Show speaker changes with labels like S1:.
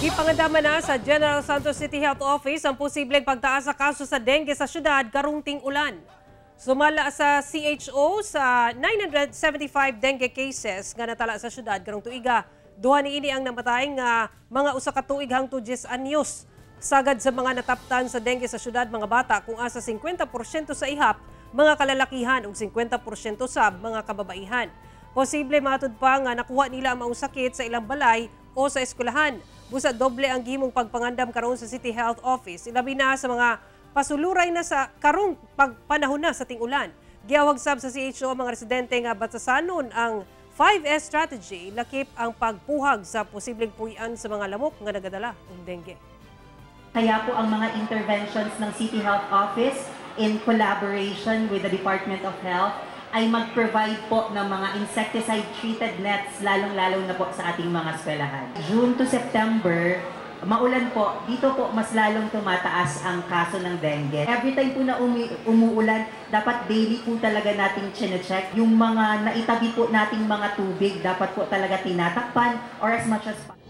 S1: Gipangandama na sa General Santos City Health Office ang posibleng pagtaas sa kaso sa dengue sa syudad karong ting-ulan. Sumala sa CHO sa 975 dengue cases nga natala sa syudad karong tuiga. Duha niini ang namatay nga mga usa ka tuig hangtod 10 anyos. Sagad sa mga nataptan sa dengue sa syudad mga bata kung asa 50% sa ihap, mga kalalakihan ug 50% sa mga kababaihan. Posible matud pa nga nakuha nila ang maong sakit sa ilang balay o sa eskwelahan. Busa doble ang gihimong pagpangandam karon sa City Health Office. Ilabi na sa mga pasuluray na sa karong pagpanahon na sa ting-ulan. Giyawag sab sa CHO ang mga residente nga batasanon ang 5S strategy lakip ang pagpuhag sa posibleng puy-an sa mga lamok nga nagadala ng dengue.
S2: Kaya po ang mga interventions ng City Health Office in collaboration with the Department of Health ay mag-provide po ng mga insecticide-treated nets, lalong-lalo na po sa ating mga eskwelahan. June to September, maulan po, dito po mas lalong tumataas ang kaso ng dengue. Every time po na umuulan, dapat daily po talaga nating chine-check. Yung mga naitabi po nating mga tubig, dapat po talaga tinatakpan or as much as possible.